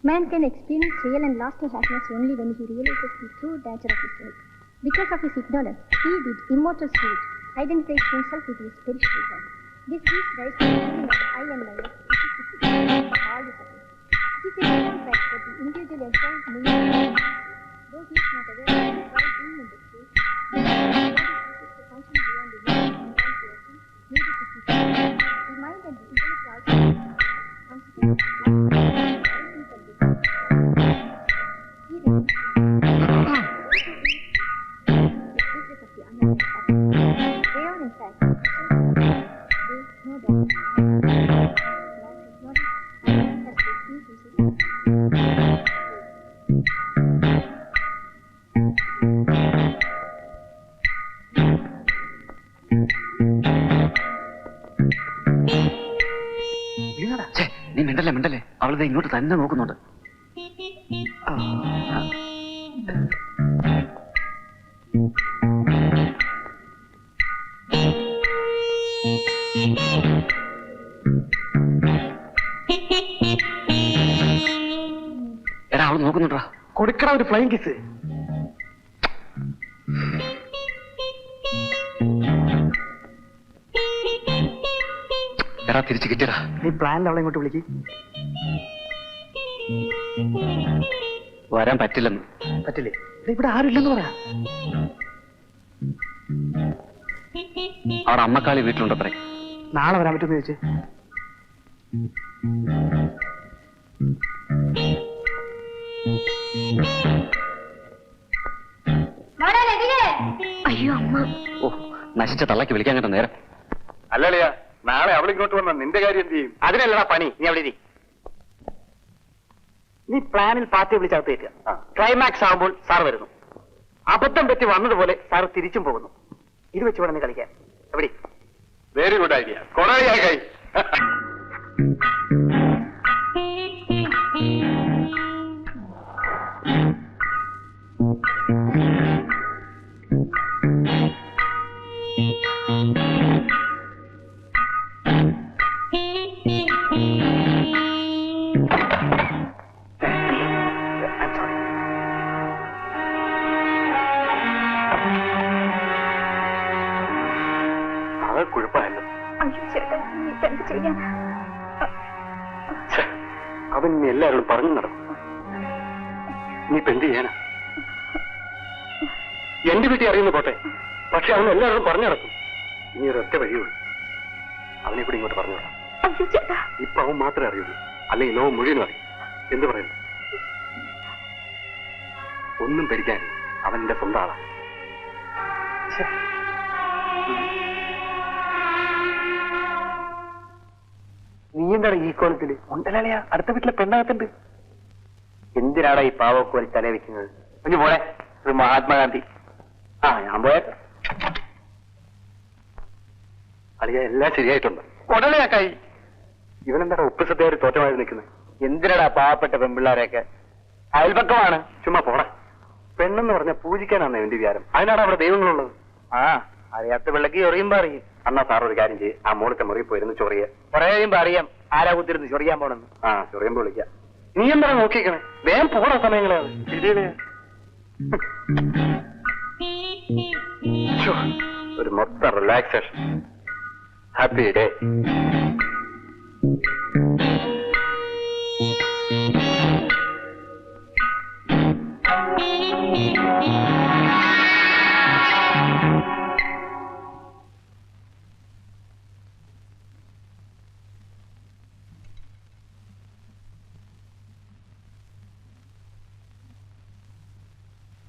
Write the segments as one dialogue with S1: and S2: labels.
S1: Man can experience real and lasting happiness only when he realizes the true nature of his life. Because of his ignorance, he, the immortal spirit, identifies himself with his perishable body. This gives rise to the feeling of I and my, which is the significance of all the suffering. It is a known fact that the individual enjoys meaning, though he is not aware of it while being in the state, the body ceases to function beyond the limits of non-creation needed to keep it. The mind and the intellect also consequence
S2: നീ മിണ്ടല്ലേ അവളിത് ഇങ്ങോട്ട് തന്നെ നോക്കുന്നുണ്ട്. എടാ അവൾ നോക്കുന്നുണ്ടാ,
S3: കൊടുക്കട ഒരു flying kiss.
S2: എടാ തിരിച്ചു കിട്ടിയടാ.
S3: നീ പ്ലാനിൽ അവളെ ഇങ്ങോട്ട് വിളിക്ക്.
S2: വരാൻ പറ്റില്ലെന്ന്.
S3: പറ്റില്ലേ? ഇവിടെ ആരുമില്ലെന്ന് പറയാ.
S2: അവിടെ അമ്മക്കാളി വീട്ടിലുണ്ടത്രേ.
S3: നാളെ വരാൻ പറ്റുമെന്ന് ചോദിച്ചേ.
S1: അയ്യോ അമ്മ.
S2: ഓ, നശിച്ച തള്ളക്ക് വിളിക്കാൻ കേട്ട നേരം.
S4: അല്ലല്ലയാ, നാളെ അവളിങ്ങോട്ട് വന്ന നിന്റെ കാര്യം എന്ത് ചെയ്യും?
S3: അതിനല്ലടാ പണി. നീ അവിടെ ഇരി. നീ പ്ലാനിൽ പാർട്ടി വിളിച്ചകത്ത് കയറ്റുക. ക്ലൈമാക്സ് ആകുമ്പോൾ സാർ വരുന്നു. അബദ്ധം പറ്റി വന്നതുപോലെ സാർ തിരിച്ചും പോകുന്നു. ഇത് വെച്ച് വേണം നീ കളിക്കാൻ. എവിടെ?
S4: Very good idea. കൊറേ കുഴപ്പമായല്ലോ. അവൻ ഇനി എല്ലാവരോടും പറഞ്ഞു നടക്കും. നീ ഇപ്പൊ എന്ത് ചെയ്യാനാ? എന്റെ വീട്ടിൽ അറിയുന്ന പോട്ടെ, പക്ഷെ അവൻ എല്ലാവരോടും പറഞ്ഞു നടക്കും. ഇനി ഒരൊറ്റ വഴിയുള്ളൂ, അവനെ കൂടി ഇങ്ങോട്ട് പറഞ്ഞു വിടാം. ഇപ്പൊ അവൻ മാത്രമേ അറിയുള്ളൂ, അല്ലെങ്കിൽ ലോകം മുഴുവനും അറിയും. എന്ത് പറയുന്നു? ഒന്നും പേടിക്കാൻ, അവന്റെ സ്വന്തം ആളാണ്.
S3: നീ എന്താണ് ഈ കോലത്തില്? ഉണ്ടല്ലയാ, അടുത്ത വീട്ടിലെ പെണ്ണകത്തുണ്ട്. എന്തിനാടാ ഈ പാവക്കോൽ തല വെക്കുന്നത്? കുഞ്ഞു പോളെ, ഒരു മഹാത്മാഗാന്ധി. ആ, ഞാൻ പോയത്
S4: അളിയ എല്ലാം ശരിയായിട്ടുണ്ട്.
S3: കൊടലയാക്കായി.
S4: ഇവനെന്താടാ ഉപ്പ് സത്യാവര് തോറ്റമായി നിൽക്കുന്നത്?
S3: എന്തിനടാ പാവപ്പെട്ട പെൺപിള്ളാരെയൊക്കെ? അയൽപക്കമാണ്.
S4: ചുമ്മാ പോടാ. പെണ്ണെന്ന് പറഞ്ഞാൽ പൂജിക്കാനാണ് എന്റെ വിചാരം. അതിനാണ് അവിടെ ദൈവങ്ങളുള്ളത്.
S3: ആ, അറിയാത്ത പിള്ളക്ക് ചൊറിയുമ്പോ അറിയും.
S4: അന്നാ സാർ ഒരു കാര്യം ചെയ്യും, ആ മോളത്തെ മുറി പോയിരുന്നു ചൊറിയ.
S3: കുറെ കഴിയുമ്പോ അറിയാം ആരാ കുത്തിരുന്ന് ചൊറിയാൻ പോണെന്ന്.
S4: ആ, ചൊറിയുമ്പോ വിളിക്കാം. നീ എന്താ നോക്കിക്കണേ? വേഗം പോടാ, സമയങ്ങളെ. ഒരു മൊത്തം റിലാക്സേഷൻ. Happy day.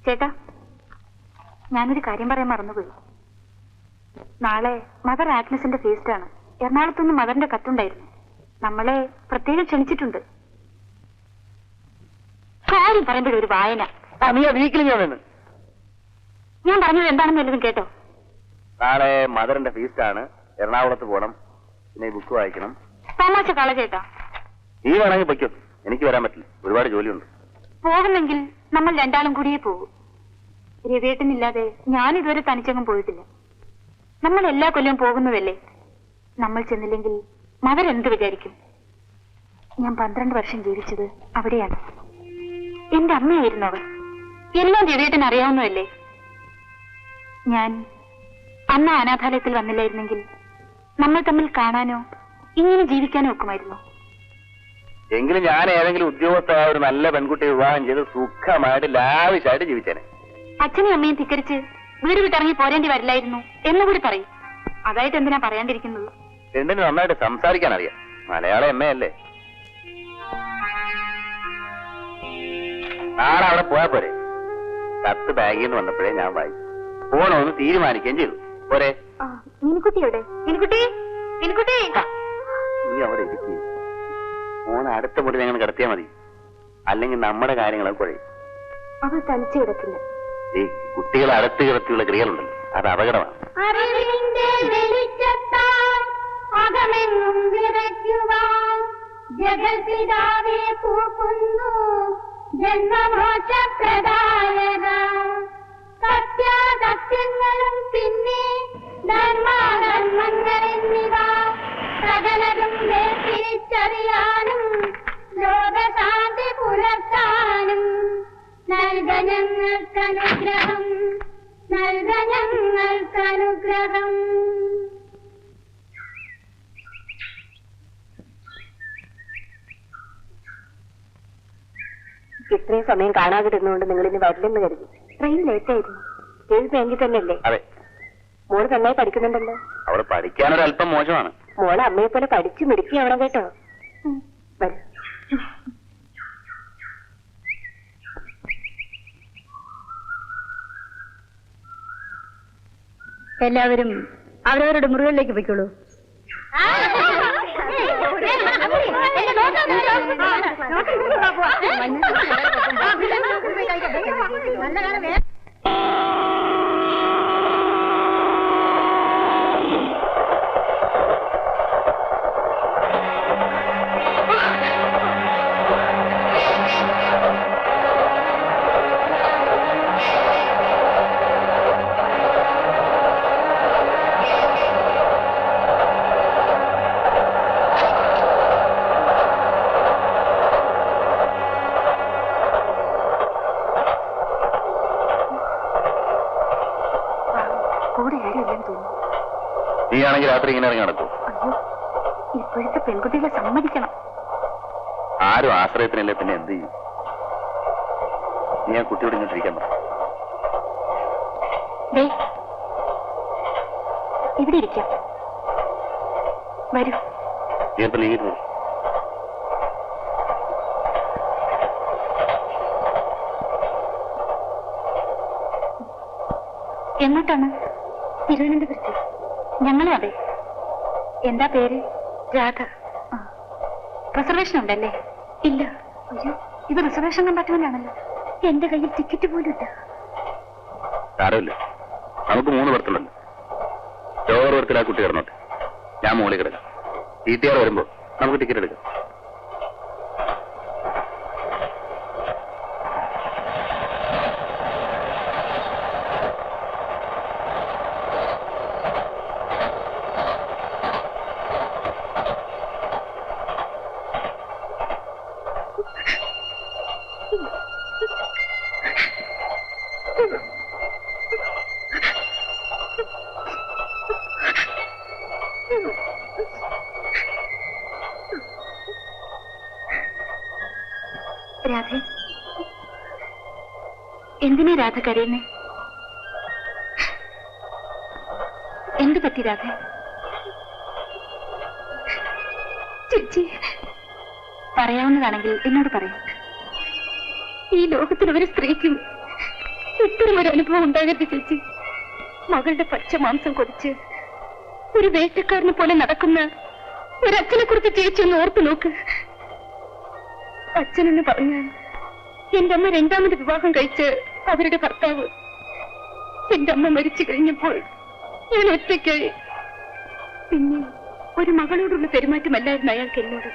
S1: ചേട്ടാ, ഞാനൊരു കാര്യം പറയാൻ മറന്നുപോയി. നാളെ മദർ ആഗ്നസിന്റെ ഫീസ്റ്റാണ്. എറണാകുളത്തുനിന്ന് മദറിന്റെ കത്തുണ്ടായിരുന്നു. നമ്മളെ പ്രത്യേകം ക്ഷണിച്ചിട്ടുണ്ട്. കാര്യം പറയുമ്പോഴൊരു വായന. ഞാൻ പറഞ്ഞത് എന്താണെന്ന് വല്ലതും കേട്ടോ?
S3: നാളെ മദറിന്റെ ഫീസ്റ്റാണ്, എറണാകുളത്ത് പോകണം. പിന്നെ ബുക്ക് വായിക്കണം.
S1: തമാശ കള ചേട്ടാ.
S3: നീ വേണമെങ്കിൽ പൊയ്ക്കോ, എനിക്ക് വരാൻ പറ്റില്ല, ഒരുപാട് ജോലിയുണ്ട്.
S1: പോകുന്നെങ്കിൽ നമ്മൾ രണ്ടാളും കൂടിയേ പോകൂ. രവിയേട്ടനില്ലാതെ ഞാൻ ഇതുവരെ തനിച്ചങ്ങും പോയിട്ടില്ല. നമ്മൾ എല്ലാ കൊല്ലവും പോകുന്നതല്ലേ. നമ്മൾ ചെന്നില്ലെങ്കിൽ മദർ എന്ത് വിചാരിക്കും? ഞാൻ 12 വർഷം ജീവിച്ചത് അവിടെയാണ്. എന്റെ അമ്മയായിരുന്നു അവർ. എല്ലാം രവിയേട്ടന് അറിയാവുന്നതല്ലേ. ഞാൻ അന്ന് അനാഥാലയത്തിൽ വന്നില്ലായിരുന്നെങ്കിൽ നമ്മൾ തമ്മിൽ കാണാനോ ഇങ്ങനെ ജീവിക്കാനോ ഒക്കുമായിരുന്നു.
S3: എങ്കിലും ഞാൻ ഏതെങ്കിലും ഉദ്യോഗസ്ഥരായ ഒരു നല്ല പെൺകുട്ടിയെ വിവാഹം ചെയ്ത് സുഖമായിട്ട് ലാവിശായിട്ട് ജീവിച്ചേനെ.
S1: അച്ഛനും അമ്മയും ധിക്കരിച്ച് വീട് വിട്ടിറങ്ങി പോരേണ്ടി വരില്ലായിരുന്നു എന്നുകൂടി പറയും. അതായിട്ട് എന്തിനാ പറയാണ്ടിരിക്കുന്നത്?
S3: രണ്ടിന് നന്നായിട്ട് സംസാരിക്കാൻ അറിയാം. മലയാളം എമ്മയല്ലേ. നാളെ അവിടെ പോയാ പോരെ. കത്ത് ബാഗിൽ നിന്ന് വന്നപ്പോഴേ ഞാൻ വായിച്ചു. പോണോന്ന് തീരുമാനിക്കുകയും ചെയ്തു. പോരെ.
S1: മീനുക്കുട്ടി എവിടെ? മീനുക്കുട്ടി, മീനുക്കുട്ടി.
S3: നീ അവിടെ ഇരിക്കും. മോനെ അടുത്ത മുറി ഞങ്ങൾ കിടത്തിയാൽ മതി. അല്ലെങ്കിൽ നമ്മുടെ കാര്യങ്ങളൊക്കെ കുഴയും.
S1: അവൾ തനിച്ച് കിടക്കില്ല.
S3: ഈ കുട്ടികളെ അടുത്ത് കിടത്തിയുള്ള ക്രിയകളുണ്ടല്ലോ, അത് അപകടമാണ്.
S1: ജഗൽപിതാവേ പൂക്കുന്നു ജന്മമോക്ഷപ്രദായക. സത്യാസത്യങ്ങളും പിന്നെ ധർമാധർമ്മങ്ങളെന്നിവ സകലതും വേർതിരിച്ചറിയാനും ലോകശാന്തി പുലർത്താനും നൽക ഞങ്ങൾക്കനുഗ്രഹം, നൽക ഞങ്ങൾക്കനുഗ്രഹം. ഇത്രയും സമയം കാണാതിരുന്നുകൊണ്ട് നിങ്ങൾ ഇനി വരില്ലെന്ന് കരുതി. ട്രെയിൻ ലേറ്റ് ആയിരുന്നു. ഏത് ബാങ്കിൽ തന്നെയല്ലേ?
S3: അതെ.
S1: മോള് നന്നായി പഠിക്കുന്നുണ്ടല്ലോ.
S3: അവിടെ പഠിക്കാനൊരല്പം മോശമാണ്.
S1: മോളെ അമ്മയെ പോലെ പഠിച്ചു മിടുക്കിയാവണം കേട്ടോ. വരൂ. എല്ലാവരും അവരവരുടെ മുറികളിലേക്ക് പോയിക്കോളൂ.
S3: നീയാണെങ്കിൽ രാത്രി ഇങ്ങനെ ഇറങ്ങി നടക്കും.
S1: ഇപ്പോഴത്തെ പെൺകുട്ടികളെ സമ്മതിക്കണം.
S3: ആരും ആശ്രയത്തിനല്ലേ, പിന്നെ എന്ത് ചെയ്യും? നീ ആ കുട്ടിയോട് ഇങ്ങോട്ടിരിക്കാൻ പറ.
S1: ഇവിടെ ഇരിക്കാം. വരൂ.
S3: നീ ഇപ്പൊ നീങ്ങി.
S1: എങ്ങോട്ടാണ്? തിരുവനന്തപുരത്ത്. ഞങ്ങളും അതെ. എന്താ പേര്? രാധ. റിസർവേഷൻ ഉണ്ടല്ലേ? ഇല്ല. അയ്യോ, ഇത് റിസർവേഷൻ കമ്പാർട്ട്മെന്റാണല്ലോ. എന്റെ കയ്യിൽ ടിക്കറ്റ് പോലും ഇല്ല.
S3: സാരമില്ല, നമുക്ക് 3 ബർത്തുണ്ടല്ലോ. ലോവർ ബർത്തിൽ ആ കുട്ടി കിടന്നോട്ടെ, ഞാൻ മുകളിൽ കിടക്കാം. TTR വരുമ്പോ നമുക്ക് ടിക്കറ്റ് എടുക്കാം.
S1: രാധേ, എന്തിനാ രാധ കരയുന്നേ? എന്ത് പറ്റി രാധ? ചേച്ചി, പറയാവുന്നതാണെങ്കിൽ എന്നോട് പറയും. ഈ ലോകത്തിൽ ഒരു സ്ത്രീക്കും ഇത്തരം ഒരു അനുഭവം ഉണ്ടാകരുത് ചേച്ചി. മകളുടെ പച്ച മാംസം കൊതിച്ച് ഒരു വേട്ടക്കാരനെ പോലെ നടക്കുന്ന ഒരച്ഛനെ കുറിച്ച് ചേച്ചി ഒന്ന് ഓർത്തു നോക്ക്. അച്ഛനെന്ന് പറഞ്ഞാൽ എന്റെ അമ്മ 2ാമത് വിവാഹം കഴിച്ച് അവരുടെ ഭർത്താവ്. എന്റെ അമ്മ മരിച്ചു കഴിഞ്ഞപ്പോൾ ഞാൻ ഒറ്റയ്ക്കായി. പിന്നെ ഒരു മകളോടുള്ള പെരുമാറ്റമല്ലായിരുന്നു അയാൾക്ക് എന്നോട്.